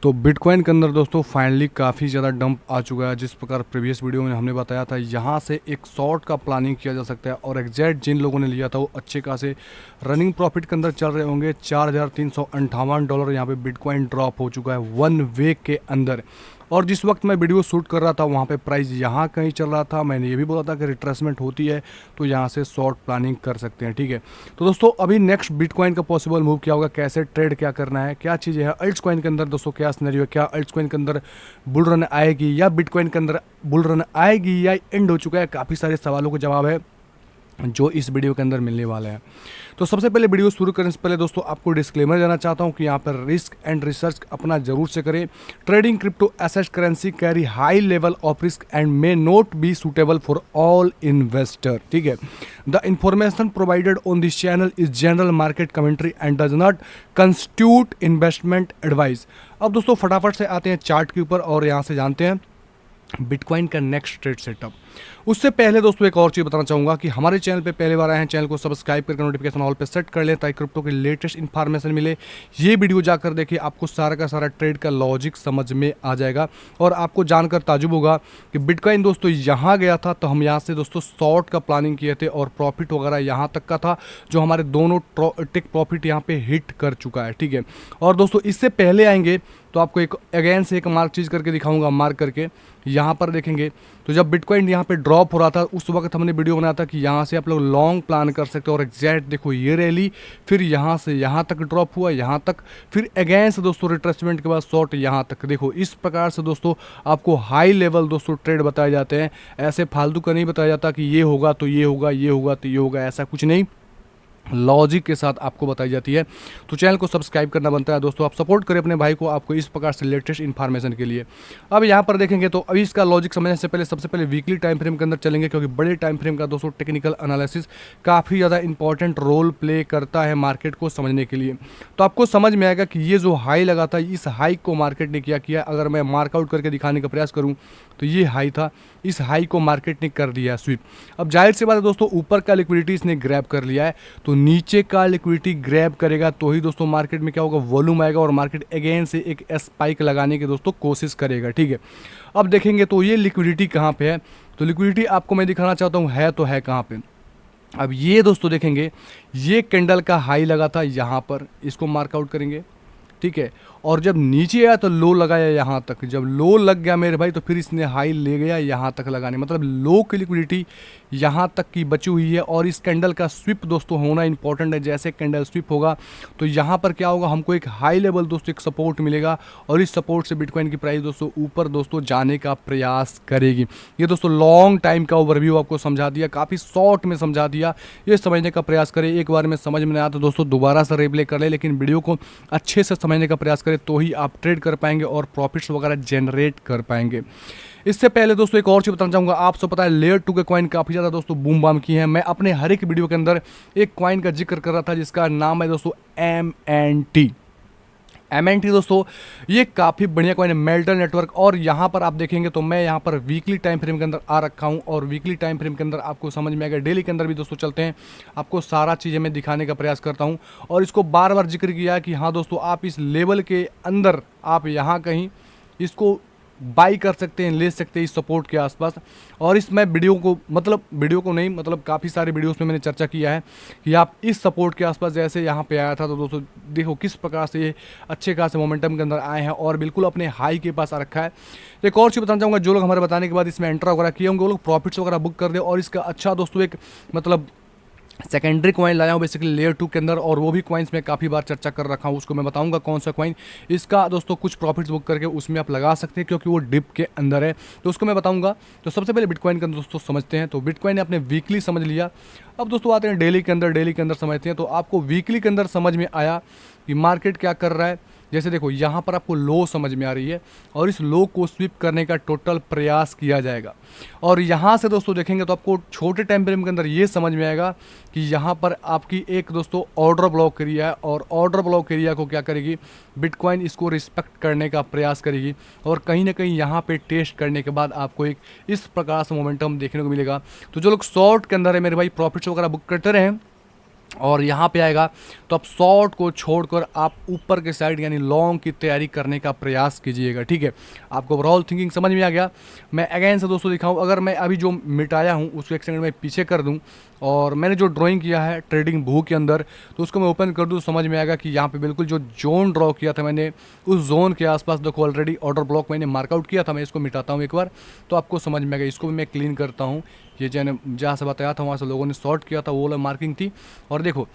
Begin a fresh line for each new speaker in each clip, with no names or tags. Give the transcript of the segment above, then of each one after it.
तो बिटकॉइन के अंदर दोस्तों फाइनली काफ़ी ज़्यादा डंप आ चुका है। जिस प्रकार प्रीवियस वीडियो में हमने बताया था, यहाँ से एक शॉर्ट का प्लानिंग किया जा सकता है और एग्जैक्ट जिन लोगों ने लिया था वो अच्छे खासे रनिंग प्रॉफिट के अंदर चल रहे होंगे। $4,358 यहाँ पे बिटकॉइन ड्रॉप हो चुका है 1 वीक के अंदर। और जिस वक्त मैं वीडियो शूट कर रहा था वहाँ पे प्राइस यहाँ कहीं चल रहा था। मैंने ये भी बोला था कि रिट्रेसमेंट होती है तो यहाँ से शॉर्ट प्लानिंग कर सकते हैं, ठीक है। तो दोस्तों अभी नेक्स्ट बिटकॉइन का पॉसिबल मूव क्या होगा, कैसे ट्रेड क्या करना है, क्या चीज़ें है अल्ट्स कॉइन के अंदर दोस्तों, क्या सिनेरियो है, क्या अल्ट्स कॉइन के अंदर बुल रन आएगी या बिटकॉइन के अंदर बुल रन आएगी या एंड हो चुका है, काफ़ी सारे सवालों का जवाब है जो इस वीडियो के अंदर मिलने वाला है। तो सबसे पहले वीडियो शुरू करने से पहले दोस्तों आपको डिस्क्लेमर देना चाहता हूं कि यहाँ पर रिस्क एंड रिसर्च अपना जरूर से करें। Trading crypto asset currency carry high level of risk and may not be suitable for all investor, ठीक है। The information provided on this channel is general market commentary and does not constitute investment advice. अब दोस्तों फटाफट से आते हैं chart के ऊपर और यहाँ से जानते हैं बिटकॉइन का नेक्स्ट ट्रेड सेटअप। उससे पहले दोस्तों एक और चीज़ बताना चाहूँगा कि हमारे चैनल पे पहले बार आए हैं, चैनल को सब्सक्राइब करके नोटिफिकेशन ऑल पे सेट कर लें ताकि क्रिप्टो की लेटेस्ट इन्फॉर्मेशन मिले। ये वीडियो जाकर देखिए, आपको सारा का सारा ट्रेड का लॉजिक समझ में आ जाएगा और आपको जानकर ताजुब होगा कि बिटकॉइन दोस्तों यहाँ गया था तो हम यहाँ से दोस्तों शॉर्ट का प्लानिंग किए थे और प्रॉफिट वगैरह यहाँ तक का था जो हमारे दोनों टेक प्रॉफिट यहाँ पे हिट कर चुका है, ठीक है। और दोस्तों इससे पहले आएंगे तो आपको एक अगेन से एक मार्क चीज़ करके दिखाऊंगा। मार्क करके यहाँ पर देखेंगे तो जब बिटकॉइन यहाँ पे ड्रॉप हो रहा था उस वक्त हमने वीडियो बनाया था कि यहाँ से आप लोग लॉन्ग प्लान कर सकते हो और एग्जैक्ट देखो ये रैली, फिर यहाँ से यहाँ तक ड्रॉप हुआ, यहाँ तक, फिर अगेन से दोस्तों रिट्रेसमेंट के बाद शॉर्ट यहाँ तक। देखो इस प्रकार से दोस्तों आपको हाई लेवल दोस्तों ट्रेड बताए जाते हैं। ऐसे फालतू का नहीं बताया जाता कि ये होगा तो ये होगा, ये होगा तो ये होगा, ऐसा कुछ नहीं, लॉजिक के साथ आपको बताई जाती है। तो चैनल को सब्सक्राइब करना बनता है दोस्तों, आप सपोर्ट करें अपने भाई को आपको इस प्रकार से लेटेस्ट इन्फॉर्मेशन के लिए। अब यहाँ पर देखेंगे तो अभी इसका लॉजिक समझने से पहले सबसे पहले वीकली टाइम फ्रेम के अंदर चलेंगे क्योंकि बड़े टाइम फ्रेम का दोस्तों टेक्निकल एनालिसिस काफ़ी ज़्यादा इंपॉर्टेंट रोल प्ले करता है मार्केट को समझने के लिए। तो आपको समझ में आएगा कि ये जो हाई लगा था इस हाई को मार्केट ने क्या किया। अगर मैं मार्कआउट करके दिखाने का प्रयास करूँ तो ये हाई था, इस हाई को मार्केट ने कर दिया स्वीप। अब जाहिर सी बात है दोस्तों ऊपर का लिक्विडिटी इसने ग्रैब कर लिया है तो नीचे का लिक्विडिटी ग्रैब करेगा तो ही दोस्तों मार्केट में क्या होगा, वॉल्यूम आएगा और मार्केट अगेन से एक स्पाइक लगाने की दोस्तों कोशिश करेगा, ठीक है। अब देखेंगे तो ये लिक्विडिटी कहाँ पे है, तो लिक्विडिटी आपको मैं दिखाना चाहता हूँ है तो है कहाँ पे। अब ये दोस्तों देखेंगे ये कैंडल का हाई लगा था यहाँ पर, इसको मार्कआउट करेंगे, ठीक है। और जब नीचे आया तो लो लगाया यहाँ तक, जब लो लग गया मेरे भाई तो फिर इसने हाई ले गया यहाँ तक लगाने, मतलब लो की लिक्विडिटी यहाँ तक की बची हुई है। और इस कैंडल का स्विप दोस्तों होना इंपॉर्टेंट है। जैसे कैंडल स्विप होगा तो यहाँ पर क्या होगा, हमको एक हाई लेवल दोस्तों एक सपोर्ट मिलेगा और इस सपोर्ट से बिटकॉइन की प्राइस दोस्तों ऊपर दोस्तों जाने का प्रयास करेगी। ये दोस्तों लॉन्ग टाइम का ओवरव्यू आपको समझा दिया, काफ़ी शॉर्ट में समझा दिया। ये समझने का प्रयास करें, एक बार में समझ में नहीं आया तो दोस्तों दोबारा से रिप्ले कर ले, लेकिन वीडियो को अच्छे से समझने का प्रयास करें तो ही आप ट्रेड कर पाएंगे और प्रॉफिट्स वगैरह जनरेट कर पाएंगे। इससे पहले दोस्तों एक और चीज़ बताना चाहूँगा, आप सब पता है लेयर 2 के कॉइन काफ़ी ज़्यादा दोस्तों बूम बाम की है। मैं अपने हर एक वीडियो के अंदर एक कॉइन का जिक्र कर रहा था जिसका नाम है दोस्तों MNT। MNT दोस्तों ये काफ़ी बढ़िया कॉइन है, मेल्टन नेटवर्क। और यहाँ पर आप देखेंगे तो मैं यहाँ पर वीकली टाइम फ्रेम के अंदर आ रखा हूँ और वीकली टाइम फ्रेम के अंदर आपको समझ में आएगा। डेली के अंदर भी दोस्तों चलते हैं, आपको सारा चीज़ें मैं दिखाने का प्रयास करता हूँ और इसको बार बार जिक्र किया कि हाँ दोस्तों आप इस लेवल के अंदर आप यहाँ कहीं इसको बाई कर सकते हैं, ले सकते हैं इस सपोर्ट के आसपास। और इसमें वीडियो को नहीं मतलब काफ़ी सारे वीडियोस में मैंने चर्चा किया है कि आप इस सपोर्ट के आसपास जैसे यहाँ पे आया था तो दोस्तों देखो किस प्रकार से ये अच्छे खासे मोमेंटम के अंदर आए हैं और बिल्कुल अपने हाई के पास आ रखा है। एक और चीज़ बताना चाहूँगा, जो लोग हमारे बताने के बाद इसमें एंटर वगैरह किए होंगे वो लोग प्रॉफिट्स वगैरह बुक कर दे। और इसका अच्छा दोस्तों एक मतलब सेकेंडरी कॉइन लाया हूँ बेसिकली लेयर 2 के अंदर और वो भी कॉइन्स में काफ़ी बार चर्चा कर रखा हूँ, उसको मैं बताऊंगा कौन सा कॉइन इसका दोस्तों कुछ प्रॉफिट्स बुक करके उसमें आप लगा सकते हैं क्योंकि वो डिप के अंदर है, तो उसको मैं बताऊंगा। तो सबसे पहले बिटकॉइन के अंदर दोस्तों समझते हैं। तो बिटकॉइन ने अपने वीकली समझ लिया, अब दोस्तों आते हैं डेली के अंदर समझते हैं। तो आपको वीकली के अंदर समझ में आया कि मार्केट क्या कर रहा है। जैसे देखो यहाँ पर आपको लो समझ में आ रही है और इस लो को स्वीप करने का टोटल प्रयास किया जाएगा। और यहाँ से दोस्तों देखेंगे तो आपको छोटे टाइम फ्रेम के अंदर ये समझ में आएगा कि यहाँ पर आपकी एक दोस्तों ऑर्डर ब्लॉक एरिया है और ऑर्डर ब्लॉक एरिया को क्या करेगी, बिटकॉइन इसको रिस्पेक्ट करने का प्रयास करेगी और कहीं ना कहीं यहाँ पे टेस्ट करने के बाद आपको एक इस प्रकार से मोमेंटम देखने को मिलेगा। तो जो लोग शॉर्ट के अंदर है मेरे भाई प्रॉफिट्स वगैरह बुक करते रहे और यहाँ पे आएगा तो आप शॉर्ट को छोड़कर आप ऊपर के साइड यानी लॉन्ग की तैयारी करने का प्रयास कीजिएगा। ठीक है, आपको ओवरऑल थिंकिंग समझ में आ गया। मैं अगेन से दोस्तों दिखाऊं, अगर मैं अभी जो मिटाया हूँ उसको एक सेकंड में पीछे कर दूँ और मैंने जो ड्राइंग किया है ट्रेडिंग भू के अंदर, तो उसको मैं ओपन कर दूँ, समझ में आएगा कि यहाँ पे बिल्कुल जो जोन ड्रॉ किया था मैंने, उस जोन के आसपास देखो ऑलरेडी ऑर्डर ब्लॉक मैंने मार्कआउट किया था। मैं इसको मिटाता हूँ एक बार तो आपको समझ में आएगा। इसको भी मैं क्लीन करता हूँ। ये जहाँ से बताया था वहाँ से लोगों ने शॉर्ट किया था, वो वाला मार्किंग थी। और देखो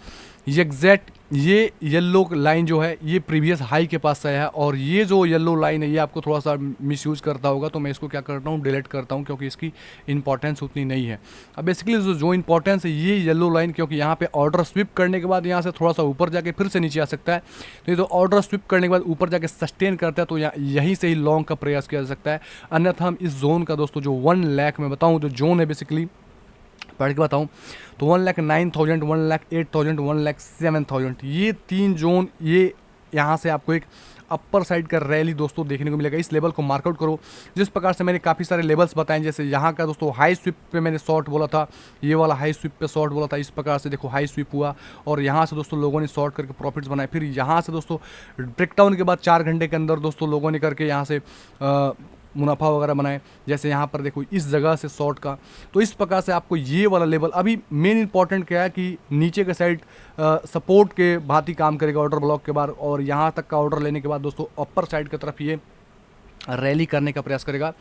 ये एग्जैक्ट ये येलो लाइन जो है ये प्रीवियस हाई के पास से है, और ये जो येलो लाइन है ये आपको थोड़ा सा मिसयूज़ करता होगा, तो मैं इसको क्या करता हूँ डिलीट करता हूँ, क्योंकि इसकी इंपॉर्टेंस उतनी नहीं है। अब बेसिकली जो इंपॉर्टेंस है ये येलो लाइन, क्योंकि यहाँ पे ऑर्डर स्विप करने के बाद यहाँ से थोड़ा सा ऊपर जाके फिर से नीचे आ सकता है। तो ये तो ऑर्डर स्विप करने के बाद ऊपर जाके सस्टेन करता है, तो यहीं से ही लॉन्ग का प्रयास किया जा सकता है। अन्यथा हम इस जोन का दोस्तों जो 1 लाख में बताऊँ जो जोन है बेसिकली पढ़ के बताऊँ तो 1,09,000, 1,08,000, 1,07,000 ये 3 जोन, ये यहाँ से आपको एक अपर साइड का रैली दोस्तों देखने को मिलेगा। इस लेवल को मार्कआउट करो। जिस प्रकार से मैंने काफ़ी सारे लेवल्स बताए, जैसे यहाँ का दोस्तों हाई स्विप पे मैंने शॉर्ट बोला था, ये वाला हाई स्विप पे शॉर्ट बोला था। इस प्रकार से देखो हाई स्विप हुआ और यहाँ से दोस्तों लोगों ने शॉर्ट करके प्रॉफिट्स बनाए। फिर यहाँ से दोस्तों ब्रेकडाउन के बाद 4 घंटे के अंदर दोस्तों लोगों ने करके यहाँ से मुनाफा वगैरह बनाए। जैसे यहाँ पर देखो इस जगह से शॉर्ट का, तो इस प्रकार से आपको ये वाला लेवल अभी मेन इंपॉर्टेंट क्या है कि नीचे के साइड सपोर्ट के भांति काम करेगा ऑर्डर ब्लॉक के बाद, और यहाँ तक का ऑर्डर लेने के बाद दोस्तों अपर साइड की तरफ ये रैली करने का प्रयास करेगा।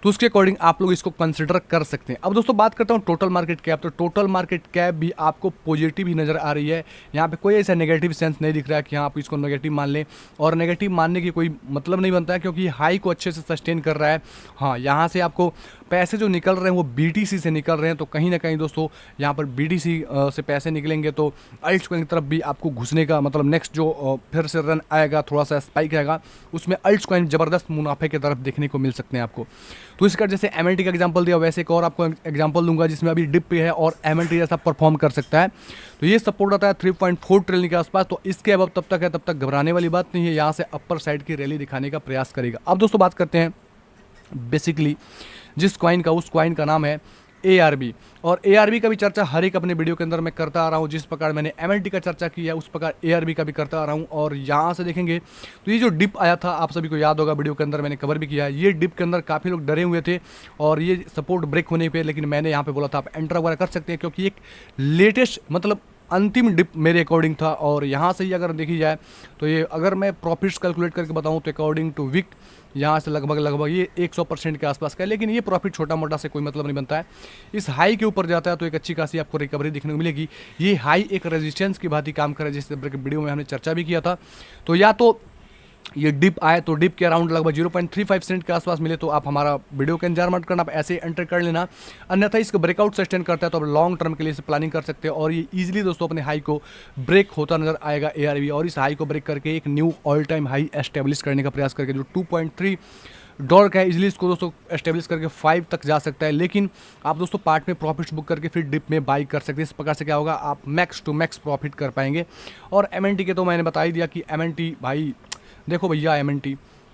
तो उसके अकॉर्डिंग आप लोग इसको कंसिडर कर सकते हैं। अब दोस्तों बात करता हूँ टोटल मार्केट कैप। तो टोटल मार्केट कैप भी आपको पॉजिटिव ही नज़र आ रही है। यहाँ पे कोई ऐसा नेगेटिव सेंस नहीं दिख रहा है कि हाँ आप इसको नेगेटिव मान लें, और नेगेटिव मानने की कोई मतलब नहीं बनता है, क्योंकि हाई को अच्छे से सस्टेन कर रहा है। हाँ, यहाँ से आपको पैसे जो निकल रहे हैं वो BTC से निकल रहे हैं, तो कहीं ना कहीं दोस्तों यहाँ पर BTC से पैसे निकलेंगे तो अल्ट्स कॉइन की तरफ भी आपको घुसने का मतलब नेक्स्ट जो फिर से रन आएगा, थोड़ा सा स्पाइक आएगा, उसमें अल्ट्स कॉइन ज़बरदस्त मुनाफे की तरफ देखने को मिल सकते हैं आपको। तो इसका जैसे MLT का एग्जांपल दिया, वैसे एक और आपको एग्जांपल दूंगा जिसमें अभी डिप पे है और MLT जैसा परफॉर्म कर सकता है। तो ये सपोर्ट आता है 3.4 ट्रिलियन के आसपास। तो इसके अब तब तक है, तब तक घबराने वाली बात नहीं है। यहाँ से अपर साइड की रैली दिखाने का प्रयास करेगा। अब दोस्तों बात करते हैं बेसिकली जिस कॉइन का, उस कॉइन का नाम है ARB। और ARB का भी चर्चा हर एक अपने वीडियो के अंदर मैं करता आ रहा हूँ। जिस प्रकार मैंने MLT का चर्चा की है उस प्रकार ARB का भी करता आ रहा हूँ। और यहाँ से देखेंगे तो ये जो डिप आया था आप सभी को याद होगा, वीडियो के अंदर मैंने कवर भी किया है। ये डिप के अंदर काफ़ी लोग डरे हुए थे और ये सपोर्ट ब्रेक होने पे, लेकिन मैंने यहाँ पे बोला था आप एंटर वगैरह कर सकते हैं, क्योंकि एक लेटेस्ट मतलब अंतिम डिप मेरे अकॉर्डिंग था। और यहाँ से ही अगर देखी जाए तो ये अगर मैं प्रॉफिट्स कैलकुलेट करके बताऊँ तो अकॉर्डिंग टू विक यहाँ से लगभग ये 100% के आसपास का है। लेकिन ये प्रॉफिट छोटा मोटा से कोई मतलब नहीं बनता है। इस हाई के ऊपर जाता है तो एक अच्छी खासी आपको रिकवरी देखने को मिलेगी। ये हाई एक रेजिस्टेंस की भांति काम करे, जिस वीडियो में हमने चर्चा भी किया था। तो या तो ये डिप आए तो डिप के अराउंड लगभग 0.35 सेंट के आसपास मिले तो आप हमारा वीडियो का इंतजार मत करना, आप ऐसे एंटर कर लेना। अन्यथा इसको ब्रेकआउट सस्टेन करता है तो आप लॉन्ग टर्म के लिए इसे प्लानिंग कर सकते हैं। और ये इजीली दोस्तों अपने हाई को ब्रेक होता नजर आएगा ARB, और इस हाई को ब्रेक करके एक knew all time high establish करने का प्रयास करके जो $2.3 का है, इजीली इसको दोस्तों एस्टेब्लिश करके 5 तक जा सकता है। लेकिन आप दोस्तों पार्ट में प्रॉफिट्स बुक करके फिर डिप में बाई कर सकते हैं। इस प्रकार से क्या होगा, आप मैक्स टू मैक्स प्रॉफिट कर पाएंगे। और MNT के तो मैंने बता ही दिया कि MNT भाई देखो भैया,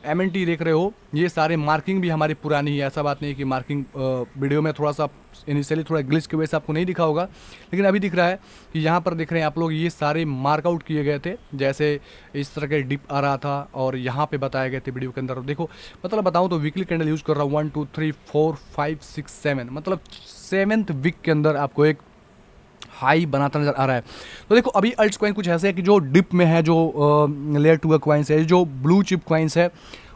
MNT देख रहे हो, ये सारे मार्किंग भी हमारी पुरानी है। ऐसा बात नहीं है कि मार्किंग वीडियो में थोड़ा सा इनिशियली थोड़ा ग्लिच की वजह से आपको नहीं दिखा होगा, लेकिन अभी दिख रहा है कि यहाँ पर देख रहे हैं आप लोग, ये सारे मार्कआउट किए गए थे। जैसे इस तरह के डिप आ रहा था और यहाँ पे बताए गए थे वीडियो के अंदर। देखो मतलब बताऊँ तो वीकली कैंडल यूज़ कर रहा हूँ 1 2 3 4 5 6 7, मतलब 7th वीक के अंदर आपको एक हाई बनाता नजर आ रहा है। तो देखो अभी अल्ट्स कॉइन कुछ ऐसे है कि जो डिप में है, जो लेयर 2 कॉइन्स है, जो ब्लू चिप कॉइन्स है,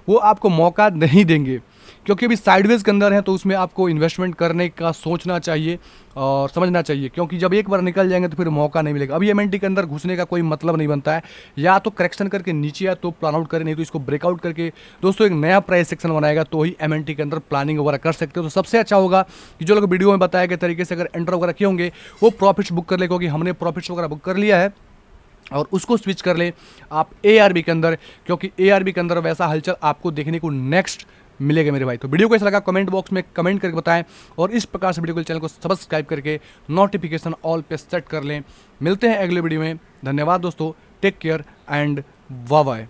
वो आपको मौका नहीं देंगे, क्योंकि अभी साइडवेज के अंदर है। तो उसमें आपको इन्वेस्टमेंट करने का सोचना चाहिए और समझना चाहिए, क्योंकि जब एक बार निकल जाएंगे तो फिर मौका नहीं मिलेगा। अभी MNT के अंदर घुसने का कोई मतलब नहीं बनता है। या तो करेक्शन करके नीचे आए तो प्लान आउट करें, नहीं तो इसको ब्रेकआउट करके दोस्तों एक नया प्राइस सेक्शन बनाएगा, तो ही MNT के अंदर प्लानिंग वगैरह कर सकते हो। तो सबसे अच्छा होगा कि जो लोग वीडियो में बताए गए तरीके से अगर एंटर वगैरह किए होंगे वो प्रॉफिट्स बुक कर ले, क्योंकि हमने प्रॉफिट्स वगैरह बुक कर लिया है। और उसको स्विच कर ले आप ARB के अंदर, क्योंकि ARB के अंदर वैसा हलचल आपको देखने को नेक्स्ट मिलेगा मेरे भाई। तो वीडियो को कैसा लगा कमेंट बॉक्स में कमेंट करके बताएं, और इस प्रकार से वीडियो को चैनल को सब्सक्राइब करके नोटिफिकेशन ऑल पे सेट कर लें। मिलते हैं अगले वीडियो में। धन्यवाद दोस्तों, take care and bye bye.